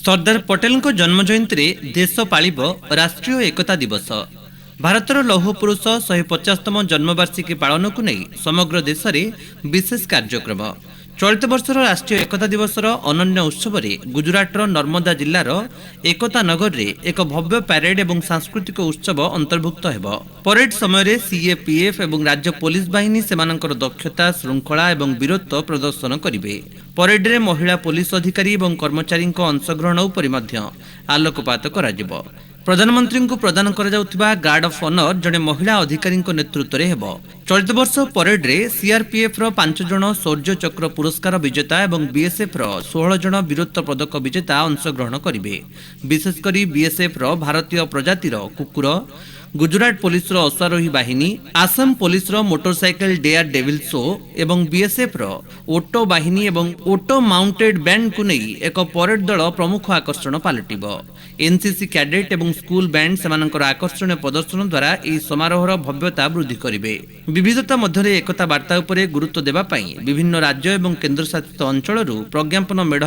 सरदार पटेल जन्म जयंती देश पालिब राष्ट्रीय एकता दिवस। भारतर लौह पुरुष 150तम जन्मवार्षिकी पालन को नहीं समग्र देश में विशेष कार्यक्रम। चलित वर्षर राष्ट्रीय एकता दिवसर अनन्य उत्सव में गुजरातर नर्मदा जिलार एकता नगर में एक भव्य परेड और सांस्कृतिक उत्सव अंतर्भुक्त हो। परेड समय सीएपीएफ और राज्य पुलिस बाहिनी सेमानंकर दक्षता श्रृंखला और वीरत्व प्रदर्शन करेंगे। परेड में महिला पुलिस अधिकारी और कर्मचारी अंशग्रहण उपर आलोकपात कर प्रधानमंत्री को प्रदान करा गार्ड ऑफ ऑनर जड़े महिला अधिकारी नेतृत्व में हो। चलित वर्ष परेड रे सीआरपीएफ 5 जन शौर्य चक्र पुरस्कार विजेता और बीएसएफ 16 जन वीरत्व पदक विजेता अंशग्रहण करेंगे। विशेषकर बीएसएफ भारतीय प्रजातिर कुकुर, गुजरात पुलिस अश्वारोही बाहिनी, Assam police motorcycle dare devil show एवं बीएसएफ ओटो बाहिनी एवं ओटो माउंटेड बैंड को नहीं एक परेड दल प्रमुख आकर्षण पलटिब। एनसीसी कैडेट एवं स्कूल बैंड सेमानंकर आकर्षणीय प्रदर्शन द्वारा यह समारोहर भव्यता वृद्धि करेंगे। विविधता मध्य एकता वार्ता उपरे गुरुत्व देवा पई विभिन्न राज्य एवं केन्द्रशासित अंचलरू प्रज्ञापन मेढ़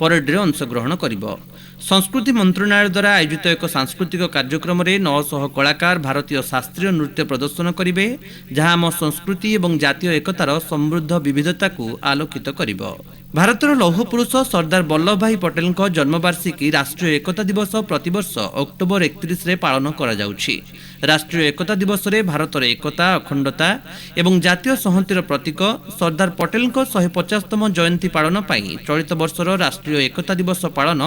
परेड रे अंशग्रहण करिबो। संस्कृति मंत्रणालय द्वारा आयोजित एक सांस्कृतिक कार्यक्रम में 900 कलाकार भारतीय शास्त्रीय नृत्य प्रदर्शन करेंगे, जहां आम संस्कृति और जातीय एकतार समृद्ध विविधता को आलोकित करिबो। भारतर लौह पुरुष सरदार वल्लभ भाई पटेल जन्मवार्षिकी राष्ट्रीय एकता दिवस प्रतिवर्ष अक्टोबर 31 रे पालन करा जाउछि। राष्ट्रीय एकता दिवस रे भारतर एकता, अखंडता एवं जातीय संहतिर प्रतीक सरदार पटेल 150तम जयंती पालन पई चलित वर्षर राष्ट्रीय एकता दिवस पालन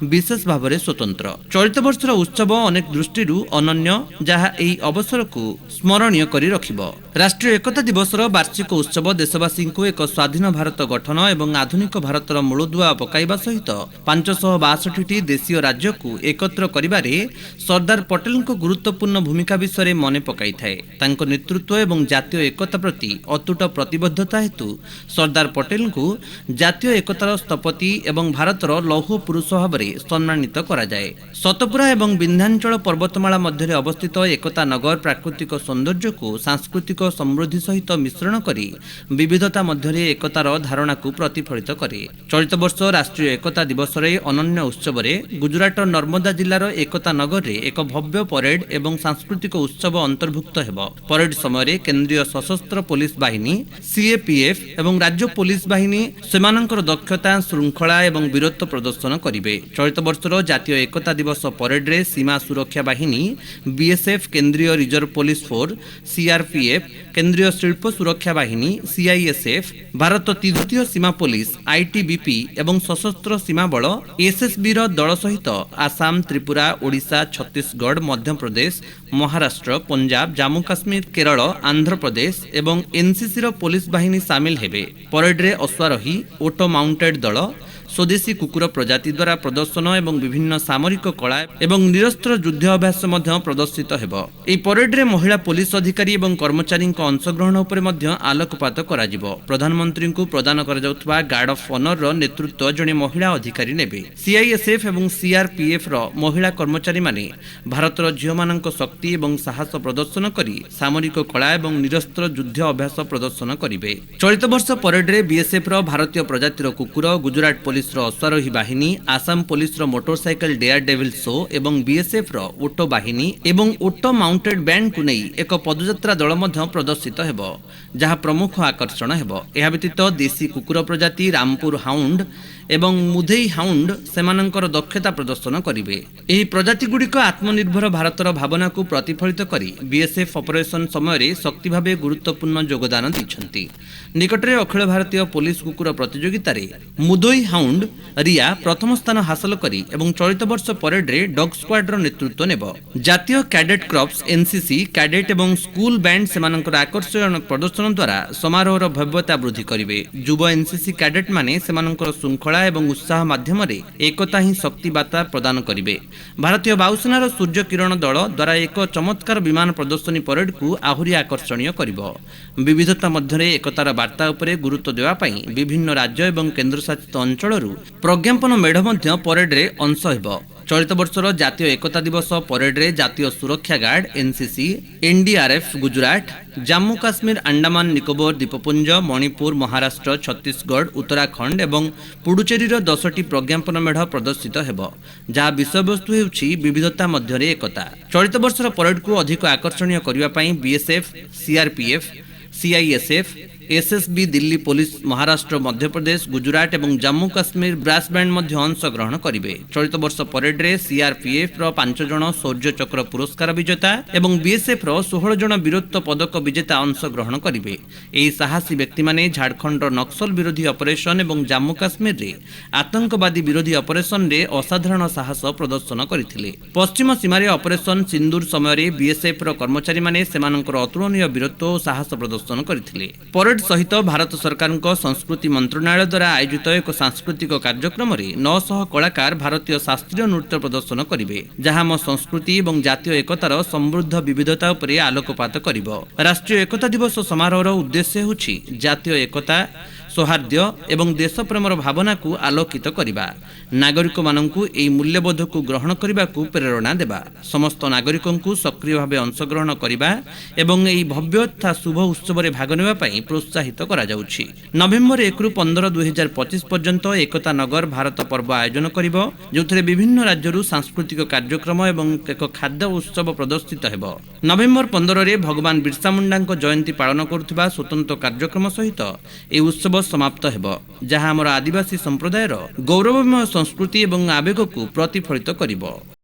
विशेष भाव में स्वतंत्र। चलित वर्षर उत्सव अनेक दृष्टि अनन्य, जहाँ यह अवसर को स्मरणीय करी रखिबो। राष्ट्रीय एकता दिवसर वार्षिक उत्सव देशवासी को एक स्वाधीन भारत गठन एवं आधुनिक भारतर मूलदुआ पकाइबा सहित 562टी देशीय राज्य को एकत्र करिबारे सरदार पटेल गुरुत्वपूर्ण भूमिका विषय मन पकाई थाए। तांको नेतृत्व एवं जातीय एकता प्रति अतुट प्रतिबद्धता हेतु सरदार पटेल को जातीय एकतार स्थपति एवं भारतर लौह पुरुष भाव में सम्मानित करा जाए। सतपुरा एवं विंध्याचल पर्वतमाला मध्य अवस्थित एकता नगर प्राकृतिक सौंदर्य को सांस्कृतिक समृद्धि सहित मिश्रण करी विविधता मध्य एकतार धारणा को प्रतिफलित करे। चलित वर्ष राष्ट्रीय एकता दिवस रे अनन्य उत्सव में गुजरात नर्मदा जिलार एकता नगर में एक भव्य परेड एवं सांस्कृतिक उत्सव अंतर्भुक्त हो। परेड समय केंद्रीय सशस्त्र पुलिस बाहिनी सीएपीएफ एवं राज्य पुलिस बाहिनी सेमानंकर दक्षता श्रृंखला एवं वीरत्व प्रदर्शन करेंगे। चलित वर्षर जातीय एकता दिवस परेड रे सीमा सुरक्षा बाहिनी बीएसएफ, केंद्रीय रिजर्व पुलिस फोर्स सीआरपीएफ, केंद्रीय शिल्प सुरक्षा बाहिनी सीआईएसएफ, भारत तृतीय सीमा पुलिस आईटीबीपी एवं सशस्त्र सीमा बल एसएसबी दल सहित आसाम, त्रिपुरा, ओडिशा, छत्तीसगढ़, मध्य प्रदेश, महाराष्ट्र, पंजाब, जम्मू काश्मीर, केरल, आंध्र प्रदेश एवं एनसीसी पुलिस बाहिनी सामिल हेबे। परेड रे अश्वारोही, ओटो माउंटेड दल, स्वदेशी कुकुर प्रजाति द्वारा प्रदर्शन एवं विभिन्न सामरिक कला एवं निरस्त्र युद्ध अभ्यास प्रदर्शित हेबो। एही परेड रे महिला पुलिस अधिकारी एवं कर्मचारी अंशग्रहण उपर आलोकपात करा जिवो। प्रधानमंत्री को प्रदान करा जाउथबा गार्ड ऑफ ऑनर रो नेतृत्व जने महिला अधिकारी नेबे। सीआईएसएफ एवं सीआरपीएफ रो महिला कर्मचारी माने भारतर झियो मानक शक्ति एवं साहस प्रदर्शन करी सामरिक कला एवं निरस्त्र युद्ध अभ्यास प्रदर्शन करिवे। चलित वर्ष परेड रे बीएसएफ रो भारतीय प्रजातिर कुकुर, गुजरात पुलिस अश्वारोही बाहिनी, Assam police motorcycle dare devil show एवं बीएसएफ ओटो बाहिनी एवं ओटो माउंटेड बैंड को नहीं एक पदयात्रा दल प्रदर्शित हेबो, जहाँ प्रमुख आकर्षण हेबो। एहा व्यतीत देशी कुकुर प्रजाति रामपुर हाउंड एवं मुधेई हाउंड सेमानंकर दक्षता प्रदर्शन करिवे। एही प्रजाति गुड़िक आत्मनिर्भर भारतर भावना को प्रतिफलित करी बीएसएफ ऑपरेशन समय शक्ति भावे गुरुत्वपूर्ण योगदान दैछंती। निकटरे अखिल भारतीय पुलिस कुकुर प्रतियोगिता रे मुधोई हाउंड रिया प्रथम स्थान हासिल करी एवं चलित वर्ष परेड रे डॉग स्क्वाड नेतृत्व नेबो। जातीय कैडेट क्रॉप्स एनसीसी कैडेट एवं स्कूल बैंड सेमानंकर आकर्षण प्रदर्शन द्वारा समारोहर भव्यता वृद्धि करिवे। युव एनसीसी कैडेट माने सेमानंकर श्रृंखला एवं उत्साह माध्यम एकता ही शक्ति बार्ता प्रदान करिवे। भारतीय वायुसेनार सूर्य किरण दल द्वारा एक चमत्कार विमान प्रदर्शनी परेड को आहुरी आकर्षणीय करिवो। विविधता मध्य एकतार वार्ता उपरे गुरुत्व देवा पई विभिन्न राज्य एवं केन्द्रशासित अंचलरू प्रज्ञापन मेढ़ परेड रे अंश हेबो। ଚଳିତ ବର୍ଷର ଜାତୀୟ ଏକତା ଦିବସ ପରେଡରେ ଜାତୀୟ ସୁରକ୍ଷା guard NCC, NDRF Gujarat, Jammu Kashmir, Andaman Nicobar ଦ୍ୱୀପପୁଞ୍ଜ, ମଣିପୁର, ମହାରାଷ୍ଟ୍ର, ଛତିଶଗଡ଼, ଉତ୍ତରାଖଣ୍ଡ ଏବଂ ପୁଡୁଚେରୀର 10ଟି ପ୍ରଜ୍ଞାପନ ମେଢ଼ ପ୍ରଦର୍ଶିତ ହେବ, ଯାହା ବିଷୟବସ୍ତୁ ହେଉଛି ବିବିଧତା ମଧ୍ୟରେ ଏକତା। ଚଳିତ ବର୍ଷର ପରେଡକୁ ଅଧିକ ଆକର୍ଷଣୀୟ କରିବା ପାଇଁ BSF, CRPF, CISF, SSB, Delhi police, Maharashtra, Madhya Pradesh, Gujarat ଏବଂ ଜାମ୍ମୁ କାଶ୍ମୀର ବ୍ରାସ୍ ବ୍ୟାଣ୍ଡ ମଧ୍ୟ ଅଂଶଗ୍ରହଣ କରିବେ। ଚଳିତ ବର୍ଷ ପରେଡରେ ସିଆରପିଏଫର 5 ଜଣ ଶୌର୍ଯ୍ୟ ଚକ୍ର ପୁରସ୍କାର ବିଜେତା ଏବଂ ବିଏସଏଫର 16 ଜଣ ବୀରତ୍ୱ ପଦକ ବିଜେତା ଅଂଶଗ୍ରହଣ କରିବେ। ଏହି ସାହସୀ ବ୍ୟକ୍ତିମାନେ ଝାଡ଼ଖଣ୍ଡର ନକ୍ସଲ ବିରୋଧୀ ଅପରେସନ ଏବଂ ଜାମ୍ମୁ କାଶ୍ମୀରରେ ଆତଙ୍କବାଦୀ ବିରୋଧୀ ଅପରେସନରେ ଅସାଧାରଣ ସାହସ ପ୍ରଦର୍ଶନ କରିଥିଲେ। ପଶ୍ଚିମ ସୀମାରେ ଅପରେସନ ସିନ୍ଦୁର ସମୟରେ ବିଏସଏଫର କର୍ମଚାରୀମାନେ ସେମାନଙ୍କର ଅତୁଳନୀୟ ବୀରତ୍ୱ ଓ ସାହସ ପ୍ରଦର୍ଶନ କରିଥିଲେ। ପରେଡ ସହିତ ଭାରତ ସରକାରଙ୍କ ସଂସ୍କୃତି ମନ୍ତ୍ରଣାଳୟ ଦ୍ୱାରା ଆୟୋଜିତ ଏକ ସାଂସ୍କୃତିକ କାର୍ଯ୍ୟକ୍ରମରେ 900 କଳାକାର ଭାରତୀୟ ଶାସ୍ତ୍ରୀୟ ନୃତ୍ୟ ପ୍ରଦର୍ଶନ କରିବେ, ଯାହା ଆମ ସଂସ୍କୃତି ଏବଂ ଜାତୀୟ ଏକତାର ସମୃଦ୍ଧ ବିବିଧତା ଉପରେ ଆଲୋକପାତ କରିବ। ରାଷ୍ଟ୍ରୀୟ ଏକତା ଦିବସ ସମାରୋହର ଉଦ୍ଦେଶ୍ୟ ହେଉଛି ଜାତୀୟ ଏକତା, ସୌହାର୍ଦ୍ଦ୍ୟ ଏବଂ ଦେଶପ୍ରେମର ଭାବନାକୁ ଆଲୋକିତ କରିବା, ନାଗରିକମାନଙ୍କୁ ଏହି ମୂଲ୍ୟବୋଧକୁ ଗ୍ରହଣ କରିବାକୁ ପ୍ରେରଣା ଦେବା, ସମସ୍ତ ନାଗରିକଙ୍କୁ ସକ୍ରିୟ ଭାବେ ଅଂଶଗ୍ରହଣ କରିବା ଏବଂ ଏହି ଭବ୍ୟ ତଥା ଶୁଭ ଉତ୍ସବରେ ଭାଗ ନେବା ପାଇଁ ପ୍ରୋତ୍ସାହିତ କରାଯାଉଛି। ନଭେମ୍ବର 1ରୁ 15, 2025 ପର୍ଯ୍ୟନ୍ତ ଏକତା ନଗର ଭାରତ ପର୍ବ ଆୟୋଜନ କରିବ, ଯେଉଁଥିରେ ବିଭିନ୍ନ ରାଜ୍ୟରୁ ସାଂସ୍କୃତିକ କାର୍ଯ୍ୟକ୍ରମ ଏବଂ ଏକ ଖାଦ୍ୟ ଉତ୍ସବ ପ୍ରଦର୍ଶିତ ହେବ। ନଭେମ୍ବର 15ରେ ଭଗବାନ ବିର୍ସା ମୁଣ୍ଡାଙ୍କ ଜୟନ୍ତୀ ପାଳନ କରୁଥିବା ସ୍ୱତନ୍ତ୍ର କାର୍ଯ୍ୟକ୍ରମ ସହିତ ଏହି ଉତ୍ସବ ସମାପ୍ତ ହେବ, ଯାହା ଆମର ଆଦିବାସୀ ସମ୍ପ୍ରଦାୟର ଗୌରବମୟ ସଂସ୍କୃତି ଏବଂ ଆବେଗକୁ ପ୍ରତିଫଳିତ କରିବ।